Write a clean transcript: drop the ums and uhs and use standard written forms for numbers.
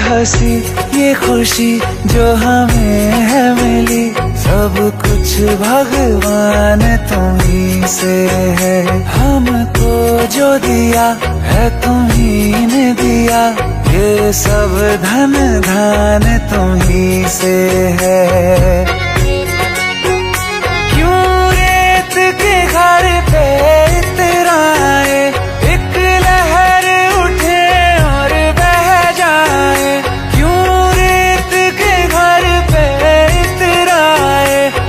हंसी ये खुशी जो हमें है मिली, सब कुछ भगवान तुम्ही से है। हमको जो दिया है तुम्ही ने दिया, ये सब धन धान तुम्ही से है।